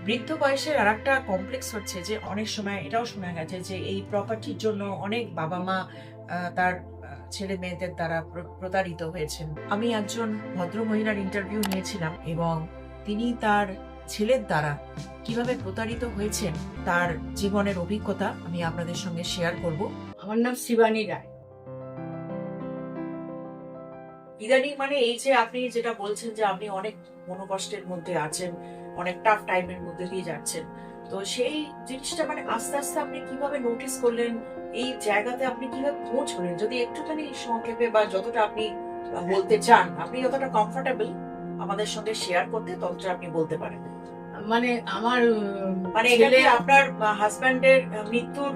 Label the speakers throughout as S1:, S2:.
S1: বৃদ্ধ বয়সের আর একটা কমপ্লেক্স হচ্ছে যে অনেক সময় এটাও শোনা গেছে যে এই প্রপার্টির জন্য অনেক বাবা মা তার ছেলে মেয়েদের দ্বারা প্রতারিত হয়েছেন। আমি একজন ভদ্র মহিলার ইন্টারভিউ নিয়েছিলাম এবং তিনি তার ছেলের দ্বারা কিভাবে প্রতারিত হয়েছেন তার জীবনের অভিজ্ঞতা আমি আপনাদের সঙ্গে শেয়ার করব।
S2: আমার নাম শিবানী রায়।
S1: ইদানিং মানে এই যে আপনি যেটা বলছেন যে আপনি অনেক মনোকষ্টের মধ্যে আছেন, অনেক টাফ টাইমের মধ্যে দিয়ে যাচ্ছেন, তো সেই জিনিসটা মানে আস্তে আস্তে আপনি কিভাবে নোটিস করলেন, এই জায়গাতে আপনি কিভাবে পৌঁছলেন, যদি একটুখানি সংক্ষেপে বা যতটা আপনি বলতে চান, আপনি যতটা কমফোর্টেবল আমাদের সঙ্গে শেয়ার করতে ততটা আপনি বলতে পারেন।
S2: মানে আমার
S1: মানে এটা কি আপনার হাজবেন্ডের মৃত্যুর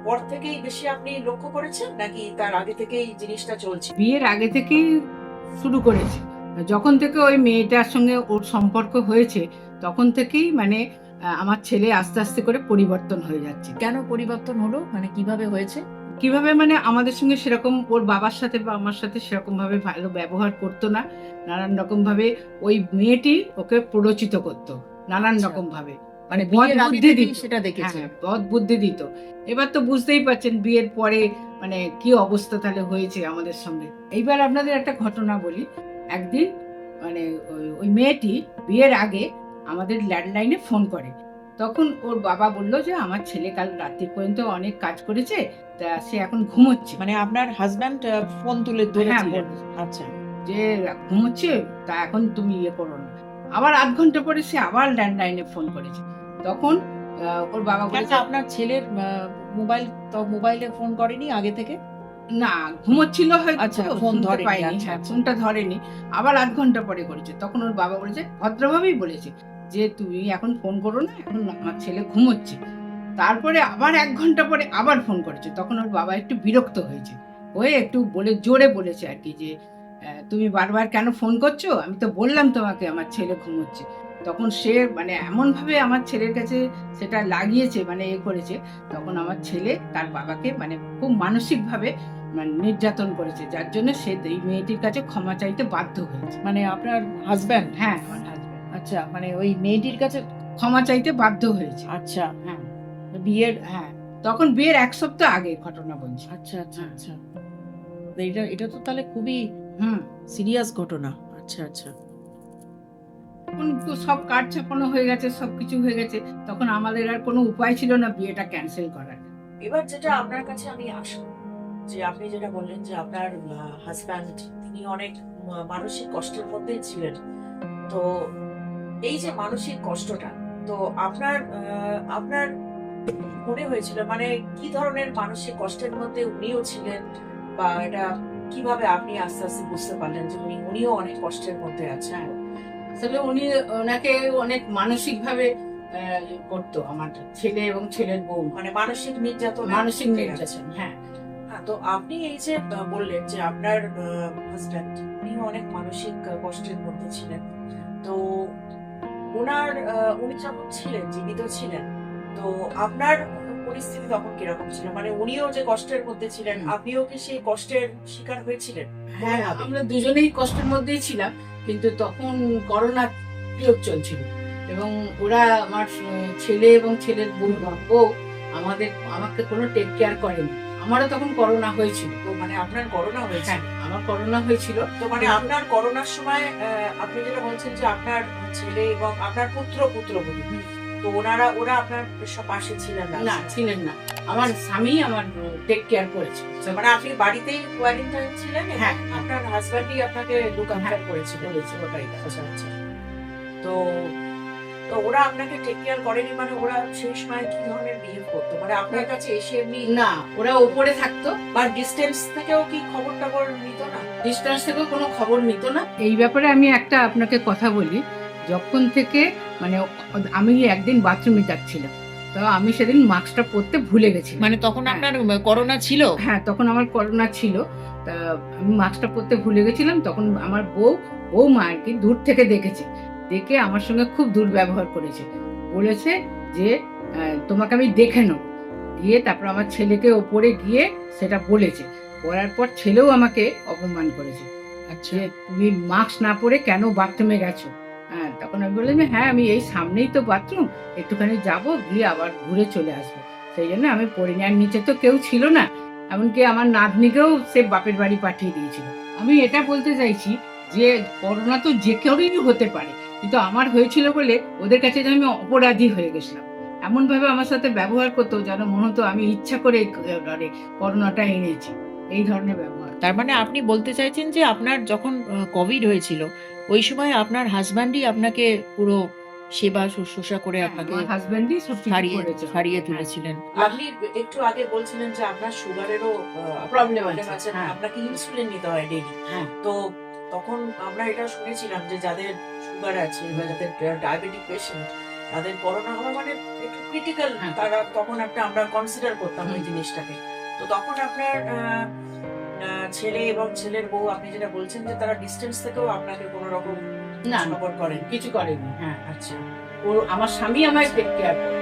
S1: পর থেকেই বেশি আপনি লক্ষ্য করেছেন নাকি তার আগে থেকেই জিনিসটা চলছে?
S2: বিয়ের আগে থেকেই শুরু করেছে। যখন থেকে ওই মেয়েটার সঙ্গে ওর সম্পর্ক হয়েছে তখন থেকেই মানে আমার ছেলে আস্তে আস্তে করে পরিবর্তন হয়ে যাচ্ছে।
S1: কেন পরিবর্তন হলো, মানে কিভাবে হয়েছে?
S2: কিভাবে মানে আমাদের সঙ্গে সেরকম ওর বাবার সাথে বা আমার সাথে সেরকম ভাবে ভালো ব্যবহার করতো না। নানান রকম ভাবে ওই মেয়েটি ওকে প্ররোচিত করতো নানান রকম ভাবে,
S1: মানে
S2: বদ বুদ্ধি দিত,
S1: সেটা দেখেছে।
S2: বদ বুদ্ধি দিত। এবার তো বুঝতেই পারছেন বিয়ের পরে মানে কি অবস্থা তাহলে হয়েছে আমাদের সঙ্গে। এইবার আপনাদের একটা ঘটনা বলি। একদিন মানে ওই মেয়েটি বিয়ের আগে আমাদের ল্যান্ডলাইনে ফোন করে। তখন ওর বাবা বলল যে আমার ছেলে কাল রাত্রি পর্যন্ত অনেক কাজ করেছে, তা সে এখন ঘুমোচ্ছে।
S1: মানে আপনার হাজবেন্ড ফোন তুলে ধরেছিলেন? আচ্ছা,
S2: যে ঘুমোচ্ছে, তা এখন তুমি ইয়ে করো না। আবার আধ ঘন্টা পরে সে আবার ল্যান্ডলাইনে ফোন করেছে। তখন ওর বাবা বলেছে
S1: আপনার ছেলের মোবাইলে ফোন করেনি আগে থেকে?
S2: না, ঘুমোচ্ছিল হয়তো।
S1: আচ্ছা, ফোন
S2: ফোন
S1: ধরেনি।
S2: পাইনি।
S1: আচ্ছা, আচ্ছা।
S2: ফোনটা ধরেনি। আবার আধ ঘন্টা পরে করেছে। তখন ওর বাবা বলেছে, ভদ্রভাবেই বলেছে যে তুমি এখন ফোন করো না, এখন আমার ছেলে ঘুমোচ্ছে। তারপরে আবার 1 ঘন্টা পরে আবার ফোন করেছে। তখন ওর বাবা একটু বিরক্ত হয়েছে, হয়ে একটু বলে জোরে বলেছে আর কি যে তুমি বারবার কেন ফোন করছো, আমি তো বললাম তোমাকে আমার ছেলে ঘুমোচ্ছে। তখন সে মানে এমন ভাবে আমার ছেলের কাছে সেটা লাগিয়েছে, মানে এ করেছে। তখন আমার ছেলে তার বাবাকে মানে খুব মানসিক ভাবে মানে নির্যাতন করেছে, যার জন্য সে এই মেয়েটির কাছে ক্ষমা চাইতে বাধ্য হয়েছে।
S1: মানে আপনার হাজবেন্ড?
S2: হ্যাঁ, আমার হাজবেন্ড।
S1: আচ্ছা, মানে ওই মেয়েটির কাছে
S2: ক্ষমা চাইতে বাধ্য হয়েছে।
S1: আচ্ছা,
S2: হ্যাঁ,
S1: বিয়ের
S2: তখন বিয়ের 1 সপ্তাহ আগে ঘটনা বলছি।
S1: আচ্ছা, আচ্ছা, আচ্ছা। এটা তো তাহলে খুবই
S2: হুম
S1: সিরিয়াস ঘটনা। আচ্ছা, আচ্ছা।
S2: তখন তো সব কার্ড ছাপানো হয়ে গেছে, সবকিছু হয়ে গেছে। তখন আমাদের আর কোনো উপায় ছিল না বিয়েটা ক্যান্সেল করার।
S1: এবার যেটা আপনার কাছে আমি আসবো, যে আপনি যেটা বললেন যে আপনার হাজব্যান্ড তিনি অনেক মানসিক কষ্টের মধ্যেই ছিলেন, তো এই যে মানসিক কষ্টটা, তো আপনার মনে হয়েছিল মানে কি ধরনের মানসিক কষ্টের মধ্যে উনিও ছিলেন, বা এটা কিভাবে আপনি আস্তে আস্তে বুঝতে পারলেন যে উনিও অনেক কষ্টের মধ্যে আছেন?
S2: আসলে ওনাকে অনেক মানসিক ভাবে করতো আমার ছেলে এবং ছেলের বউ,
S1: মানে মানসিক নির্যাতন।
S2: হ্যাঁ।
S1: তো আপনি এই যে বললেন যে আপনার হাজব্যান্ড উনি অনেক মানসিক কষ্টের মধ্যে ছিলেন, তো উনি যখন ছিলেন, জীবিত ছিলেন, তো আপনার পরিস্থিতি তখন কিরকম ছিল? মানে উনিও যে কষ্টের মধ্যে ছিলেন, আপনিও কি সেই কষ্টের শিকার হয়েছিলেন?
S2: হ্যাঁ, আমরা দুজনেই কষ্টের মধ্যেই ছিলাম, কিন্তু তখন করোনা পিরিয়ড চলছিল এবং ওরা আমার ছেলে এবং ছেলের বউ আমাকে কোনো টেক কেয়ার করেনি। আমারও তখন করোনা হয়েছিল।
S1: তো মানে আপনার করোনা হয়েছে?
S2: হ্যাঁ, আমার করোনা হয়েছিল।
S1: তো মানে আপনার করোনার সময় আপনি যেটা বলছেন যে আপনার ছেলে এবং আপনার পুত্রবধূ, তো ওরা আপনার পাশে ছিলেন না?
S2: না, ছিলেন না। আমার স্বামী আমার টেক কেয়ার করেছে।
S1: মানে আপনি বাড়িতেই কোয়ারেন্টাইন ছিলেন?
S2: হ্যাঁ,
S1: আপনার হাজব্যান্ডই আপনাকে লুক আফটার করেছিল? ওটাই। আচ্ছা, আচ্ছা। তো ওরা আপনাকে টেক কেয়ার করেনি, মানে ওরা সেই সময় কি ধরনের বিহেভ করতো? মানে আপনার কাছে এসে এমনি?
S2: না, ওরা উপরে থাকতো।
S1: বা ডিস্টেন্স থেকেও কি খবর নিত না?
S2: ডিস্টেন্স থেকেও কোনো খবর নিত না। এই ব্যাপারে আমি একটা আপনাকে কথা বলি। যখন থেকে মানে আমি একদিন বাথরুমে যাচ্ছিলাম, তো আমি সেদিন মাস্কটা পরতে ভুলে গেছি।
S1: মানে তখন আপনার করোনা ছিল?
S2: হ্যাঁ, তখন আমার করোনা ছিল। তা আমি মাস্কটা পরতে ভুলে গেছিলাম। তখন আমার বৌমা আর কি দূর থেকে দেখেছে, দেখে আমার সঙ্গে খুব দুর্ব্যবহার করেছে। বলেছে যে তোমাকে আমি দেখে নেব। গিয়ে তারপর আমার ছেলেকে ওপরে গিয়ে সেটা বলেছে। বলার পর ছেলেও আমাকে অপমান করেছে।
S1: আচ্ছা।
S2: যে তুমি মাস্ক না পরে কেন বাথরুমে গেছো। হ্যাঁ, তখন আমি বললাম যে হ্যাঁ আমি এই সামনেই তো বাথরুম, একটুখানি যাবো গিয়ে আবার ঘুরে চলে আসবো। সেই জন্য আমি পড়িনি। আর নিচে তো কেউ ছিল না, এমনকি আমার নাতনিকেও সে বাপের বাড়ি পাঠিয়ে দিয়েছিল। আমি এটা বলতে চাইছি যে করোনা তো যে কেউরই হতে পারে, কিন্তু আমার হয়েছিল বলে ওদের কাছে যে আমি অপরাধী হয়ে গেছিলাম। এমন ভাবে আমার সাথে ব্যবহার করতো যেন মনে হতো আমি ইচ্ছা করে করোনাটা এনেছি, এই ধরনের ব্যবহার।
S1: তার মানে আপনি বলতে চাইছেন যে আপনার যখন কোভিড হয়েছিল ওই সময় আপনার হাজব্যান্ডই আপনাকে পুরো সেবা শুশ্রূষা করে আপনাকে
S2: আমার হাজবেন্ডই সব কিছু
S1: সারিয়ে
S2: করেছে।
S1: সারিয়ে
S2: হ্যাঁ।
S1: তুলেছিলেন। আপনি একটু আগে বলছিলেন যে আপনার সুগারেরও
S2: Problem
S1: প্রবলেম
S2: আছে,
S1: আছে,
S2: হ্যাঁ।
S1: আপনাকে ইনসুলিন নিতে হয় ডেইলি।
S2: হ্যাঁ।
S1: তো তখন আমরা এটা শুনেছিলাম যে যাদের সুগার আছে বা যাদের ডায়াবেটিক পেশেন্ট তাদের করোনা হওয়া মানে একটু ক্রিটিক্যাল,
S2: হ্যাঁ।
S1: তারা তখন একটা আমরা কনসিডার করতাম ওই
S2: হুম।
S1: জিনিসটাকে। তো তখন আপনার ছেলে এবং ছেলের বউ, আপনি যেটা বলছেন যে তারা ডিস্টেন্স থেকেও আপনাকে কোনো রকম
S2: না,
S1: খবর করেন।
S2: কিছু করেনি। হ্যাঁ,
S1: আচ্ছা।
S2: ও আমার স্বামী আমায় টেক কেয়ার করে।